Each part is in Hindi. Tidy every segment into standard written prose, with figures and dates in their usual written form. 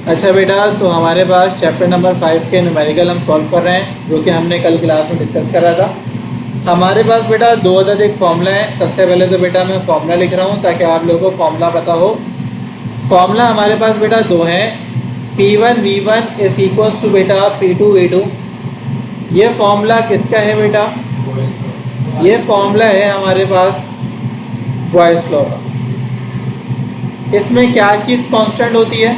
अच्छा बेटा, तो हमारे पास चैप्टर नंबर 5 के न्यूमेरिकल हम सॉल्व कर रहे हैं, जो कि हमने कल क्लास में डिस्कस करा था। हमारे पास बेटा दो अदद एक फॉर्मूला है। सबसे पहले तो बेटा मैं फॉर्मूला लिख रहा हूँ ताकि आप लोगों को फॉर्मूला पता हो। फॉर्मूला हमारे पास बेटा दो हैं, P1V1 इज इक्वल्स टू बेटा P2V2। ये फॉर्मूला किसका है बेटा? ये फॉर्मूला है हमारे पास बॉयस लॉ का। इसमें क्या चीज़ कांस्टेंट होती है?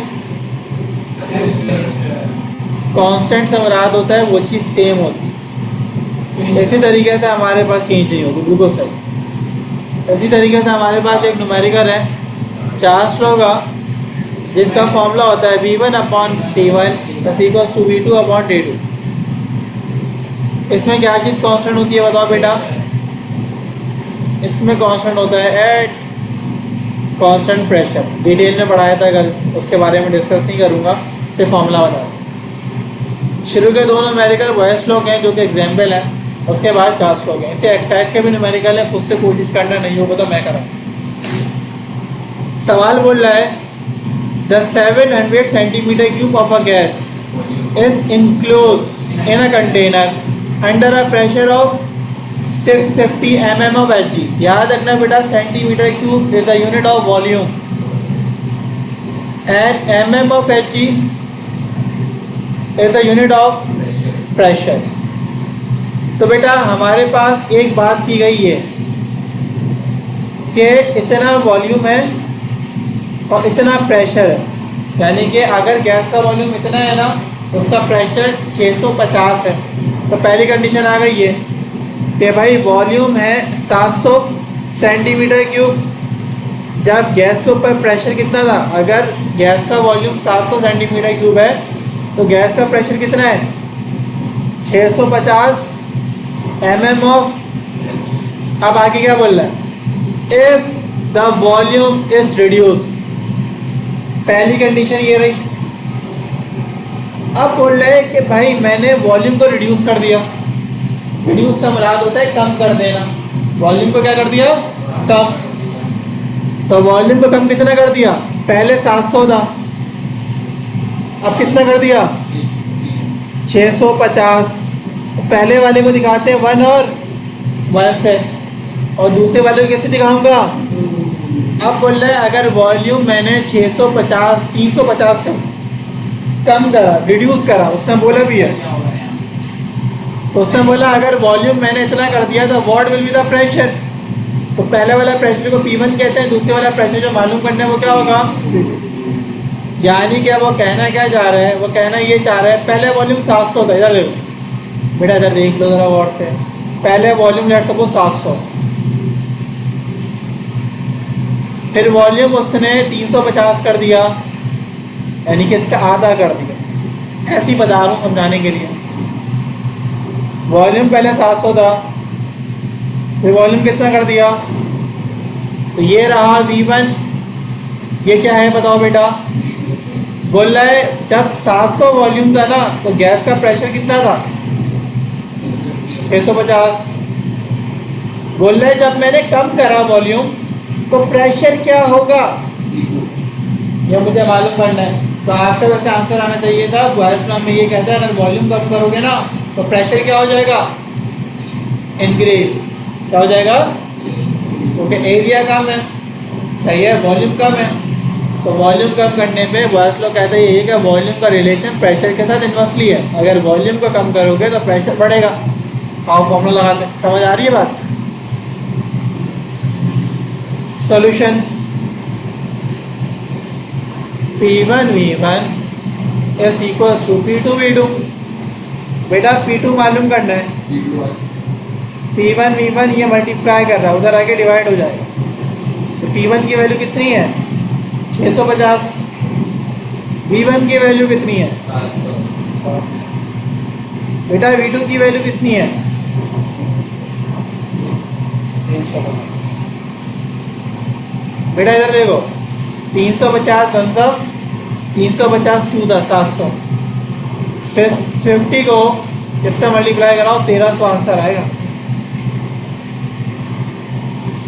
कांस्टेंट से मुराद होता है वो चीज़ सेम होती है। इसी तरीके से हमारे पास चेंज नहीं होती, बिल्कुल सही। इसी तरीके से हमारे पास एक न्यूमेरिकल है चार्ज लॉ का, जिसका फॉर्मूला होता है V1/T1 इक्वल्स टू V2/T2। इसमें क्या चीज़ कांस्टेंट होती है बताओ बेटा? इसमें कांस्टेंट होता है एट कांस्टेंट प्रेशर। डिटेल में पढ़ाया था कल, उसके बारे में डिस्कस नहीं करूँगा, फिर फॉर्मूला बता। शुरू के दोनों न्यूमेरिकल बॉयस लॉ हैं जो कि एग्जाम्पल है, उसके बाद चार्ज लॉ हैं। इसे एक्सरसाइज के भी न्यूमेरिकल है, खुद से कोशिश करना, नहीं होगा तो मैं कराऊँ। सवाल बोल रहा है the 700 centimetre cube of a gas is enclosed in a container under a pressure of 650 mm of Hg। याद रखना बेटा, centimetre cube is a unit of volume and mm of Hg is a unit of pressure. तो बेटा हमारे पास एक बात की गई है कि इतना वॉल्यूम है और इतना प्रेशर है, यानी कि अगर गैस का वॉल्यूम इतना है ना, उसका प्रेशर 650 है। तो पहली कंडीशन आ गई है कि भाई वॉल्यूम है 700 सेंटीमीटर क्यूब। जब गैस के ऊपर प्रेशर कितना था? अगर गैस का वॉल्यूम 700 सेंटीमीटर क्यूब है तो गैस का प्रेशर कितना है? 650 mm ऑफ। अब आगे क्या बोल रहा है? If the volume is reduce. पहली कंडीशन ये रही। अब बोल रहे हैं कि भाई मैंने वॉल्यूम को रिड्यूस कर दिया। रिड्यूस से मुराद होता है कम कर देना। वॉल्यूम को क्या कर दिया? कम। तो वॉल्यूम को कम कितना कर दिया? पहले 700 था, अब कितना कर दिया? 650। पहले वाले को दिखाते हैं 1 और 1 से, और दूसरे वाले को कैसे दिखाऊंगा? अब बोल रहे हैं अगर वॉल्यूम मैंने 650 350 कम करा, रिड्यूस करा, उसने बोला भी है। तो उसने बोला अगर वॉल्यूम मैंने इतना कर दिया तो what will be the pressure. तो पहले वाला प्रेशर को P1 कहते हैं, दूसरे वाला प्रेशर जो मालूम करना है वो क्या होगा? यानी कि वो कहना क्या चाह रहा है? वो कहना ये चाह रहा है पहले वॉल्यूम 700 था। इधर देखो बेटा, इधर देख लो ज़रा वॉट से। पहले वॉल्यूम लेट सपोज 700, फिर वॉल्यूम उसने 350 कर दिया, यानी कि इसका आधा कर दिया। ऐसी बता रहा हूँ समझाने के लिए। वॉल्यूम पहले 700 था, फिर वॉल्यूम कितना कर दिया? तो ये रहा V1। ये क्या है बताओ बेटा? बोल रहा है जब 700 वॉल्यूम था ना तो गैस का प्रेशर कितना था? 650। बोल रहा है जब मैंने कम करा वॉल्यूम तो प्रेशर क्या होगा, ये मुझे मालूम करना है। तो आपका वैसे आंसर आना चाहिए था, बॉयस लॉ में ये कहता है अगर वॉल्यूम कम करोगे ना तो प्रेशर क्या हो जाएगा? इंक्रीज। क्या हो जाएगा? क्योंकि एरिया कम है, सही है, वॉल्यूम कम है। तो वॉल्यूम कम करने पे बॉयस लॉ कहता है ये कि वॉल्यूम का रिलेशन प्रेशर के साथ इन्वर्सली है। अगर वॉल्यूम को कम करोगे तो प्रेशर बढ़ेगा। आओ फॉर्मूला लगाते हैं, समझ आ रही है बात? Solution P1V1 is equals to P2V2। बेटा P2 मालूम करना है, P1V1 ये मल्टीप्लाई कर रहा है, उधर आके डिवाइड हो जाएगा। तो P1 की वैल्यू कितनी है? 650। V1 की वैल्यू कितनी है? 700। बेटा V2 की वैल्यू कितनी है? 350। बेटा इधर देखो, 350 1 था, 350 2 था, 700। 50 को इससे मल्टीप्लाई कराओ, 1300 आंसर आएगा।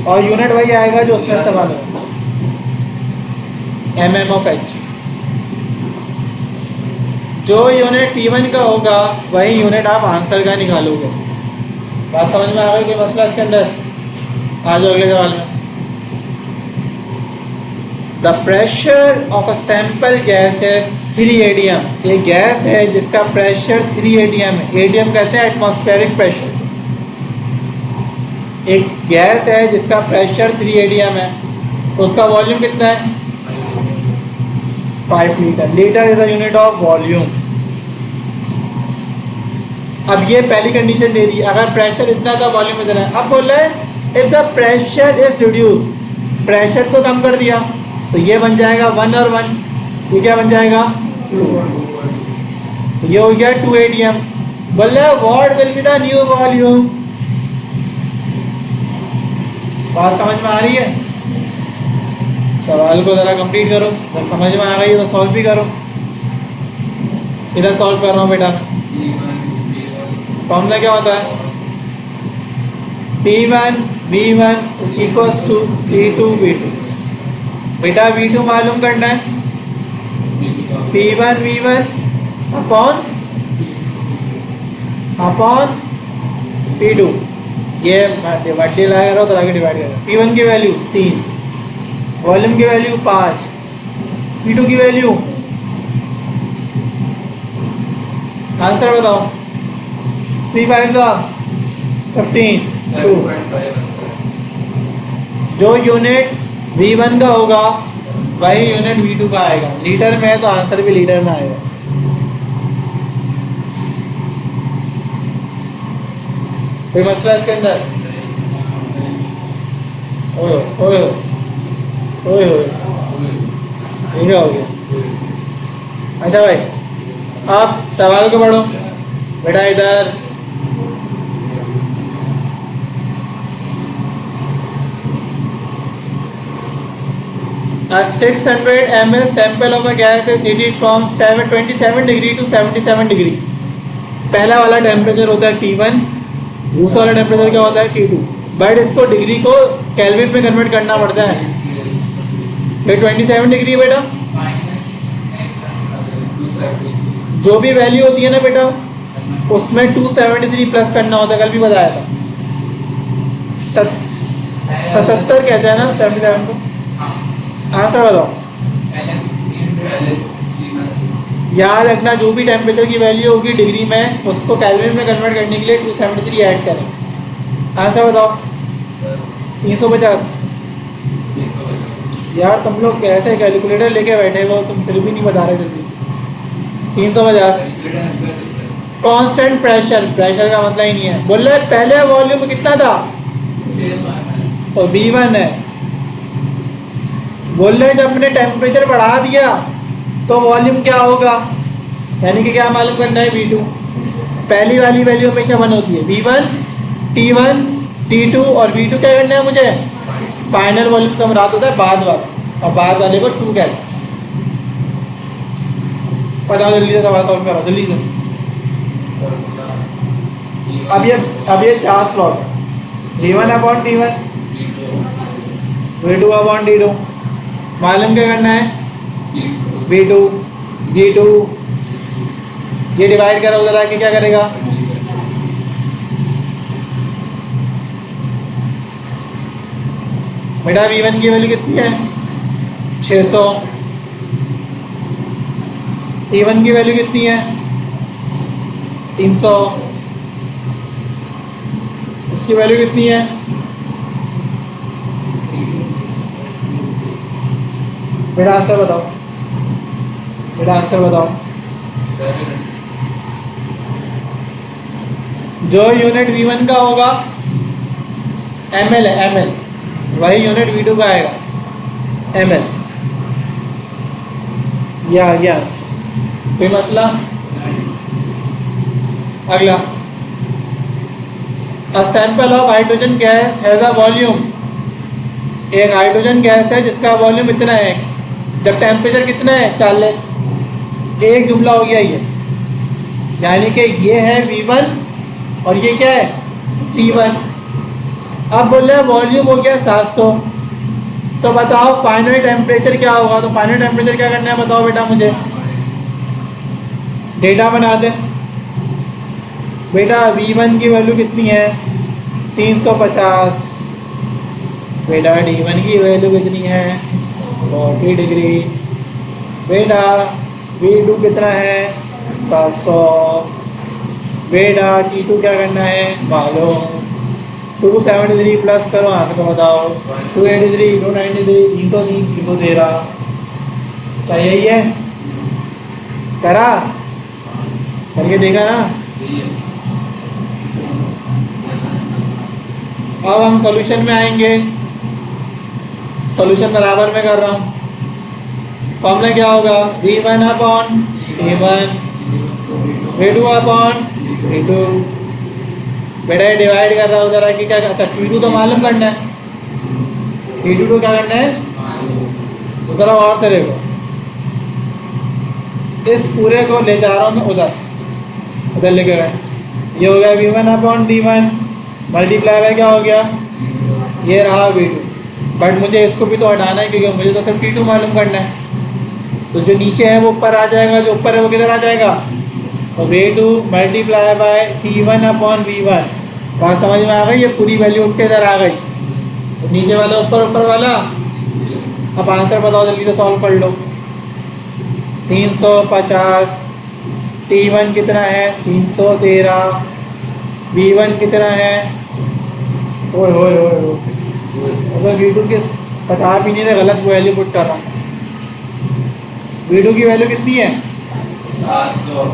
और यूनिट वही आएगा जो उसमें इस्तेमाल होगा, mm of H। जो यूनिट P1 का होगा वही यूनिट आप आंसर का निकालोगे। बात समझ में आ गई कोई मसला इसके अंदर? आ जाओ अगले सवाल में। The pressure of a sample gas is 3 ADM। ये गैस है जिसका प्रेशर 3 ADM है। ADM कहते हैं एटमॉस्फेरिक प्रेशर। एक गैस है जिसका प्रेशर 3 ADM है, तो उसका वॉल्यूम कितना है? 5 litre. Litre is the unit of volume. अब ये पहली कंडीशन दे दी, अगर प्रेशर इतना था वॉल्यूम इतना है। अब बोल रहे हैं if the pressure is reduce, pressure को कम कर दिया तो ये बन जाएगा 1 और 1, ये क्या बन जाएगा 2, तो ये हो गया 2 ADM। बोल रहे हैं what will be the new volume. बात समझ में आ रही है? सवाल को ज़रा कंप्लीट करो, अगर समझ में आ गई तो सॉल्व भी करो। इधर सॉल्व कर रहा हूँ बेटा। फॉर्मूला क्या होता है? P1 V1 is equals to P2 V2। बेटा V2 मालूम करना है, P1 V1 अपॉन P2। ये मल्टीप्लाई करो तो आगे डिवाइड करो। P1 की वैल्यू 3, वॉल्यूम की वैल्यू 5, P2 की वैल्यू, आंसर बताओ। 3 5 15 2। जो यूनिट V1 का होगा वही यूनिट V2 का आएगा। लीटर में है तो आंसर भी लीटर में आएगा। कोई मसला इसके अंदर? ओए ओए ओए ओए, ये क्या हो गया? अच्छा भाई, आप सवाल को पढ़ो बेटा। इधर A 600 ml sample of a gas is heated from 27 degree to 77 degree। पहला वाला टेम्परेचर होता है T1, दूसरा वाला टेम्परेचर क्या होता है T2। बट इसको डिग्री को केल्विन में कन्वर्ट करना पड़ता है। ये 27 डिग्री बेटा, जो भी वैल्यू होती है ना बेटा उसमें 273 प्लस करना होता है। कल भी बताया था 77 कहते हैं ना 77 को। आंसर बताओ। याद रखना जो भी टेम्परेचर की वैल्यू होगी डिग्री में उसको कैलोरी में कन्वर्ट करने के लिए 273 ऐड करें। आंसर बताओ। 350। यार तुम लोग कैसे कैलकुलेटर लेके बैठे हो, तुम फिर भी नहीं बता रहे जल्दी। 350 कांस्टेंट प्रेशर, प्रेशर का मतलब ही नहीं है। बोल रहे पहले वॉल्यूम कितना था तो V1 है। बोल रहे जब मैंने टेम्परेचर बढ़ा दिया तो वॉल्यूम क्या होगा, यानी कि क्या मालूम करना है V2। पहली वाली वैल्यू हमेशा 1 होती है। V1 T1 T2 और V2 क्या करना है मुझे, फाइनल वॉल्यूम से मुराद होता है बाद वाला, और बाद वाले को 2 कहते हैं। बताओ जल्दी से सवाल सॉल्व करो जल्दी से। अब ये 4 स्लॉट है। V1 upon T1 V2 upon T2। मालूम क्या करना है V2 G2। ये डिवाइड करो उधर आके क्या करेगा, बेटा V1 की वैल्यू कितनी है 600। T1 की वैल्यू कितनी है 300। इसकी वैल्यू कितनी है, बेटा आंसर बताओ, बेटा आंसर बताओ। जो यूनिट V1 का होगा ml है, ml, वही यूनिट V2 का आएगा ml। यह आ गया आंसर। कोई मसला? अगला, a sample of hydrogen gas has a volume. एक हाइड्रोजन गैस है जिसका वॉल्यूम इतना है, जब टेम्परेचर कितना है 40। एक जुमला हो गया ये, यानी कि ये है V1 और ये क्या है T1। अब बोल रहे हैं वॉल्यूम हो गया 700। तो बताओ फाइनल टेम्परेचर क्या होगा। तो फाइनल टेम्परेचर क्या करना है बताओ बेटा मुझे। डेटा बना दे बेटा। V1 की वैल्यू कितनी है 350। बेटा D1 की वैल्यू कितनी है 40 डिग्री। बेटा V2 कितना है 700। बेटा T2 क्या करना है मालूम। 273 प्लस करो आंसर को बताओ। 283 293 303 313। क्या यही है करा करके देखा ना। अब हम सॉल्यूशन में आएंगे। सॉल्यूशन बराबर में कर रहा हूँ। फॉर्मूला क्या होगा V1 upon V1 V2 upon V2। बेटा ये डिवाइड कर रहा हूँ उधर आके क्या। अच्छा T2 तो मालूम करना है। T2 को क्या करना है उधर और से देखो। इस पूरे को ले जा रहा हूँ मैं उधर लेके गए। ये हो गया V1 upon D1 multiply by क्या हो गया ये रहा V2। बट मुझे इसको भी तो हटाना है क्योंकि मुझे तो सिर्फ T2 मालूम करना है। तो जो नीचे है वो ऊपर आ जाएगा, जो ऊपर है वो किधर आ जाएगा तो V2 multiply by T1 upon V1। बात समझ में आ गई। ये पूरी वैल्यू उठ के इधर आ गई। तो नीचे वाला ऊपर वाला। अब आंसर बताओ जल्दी से सॉल्व कर लो। 350 T1 कितना है 313। V1 कितना है ओए होए होए होए। अगर V2 के बता भी नहीं रहे गलत वैल्यू पुट कर रहा हूँ। V2 की वैल्यू कितनी है 700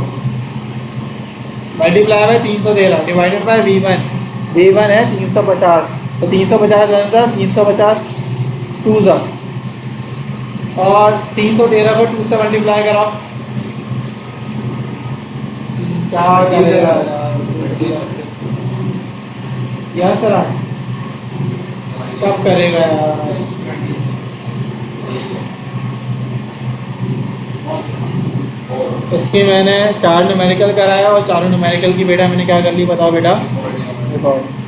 multiply by 313 divided by V1। V1 है 350। तो 350 आंसर 350 2 और 313 को 2 से मल्टीप्लाई कराओ। क्या करेगा यार सर कब करेगा यार। इसकी मैंने 4 न्यूमेरिकल कराया और चारों न्यूमेरिकल की बेटा मैंने क्या कर ली बताओ बेटा रिकॉर्ड।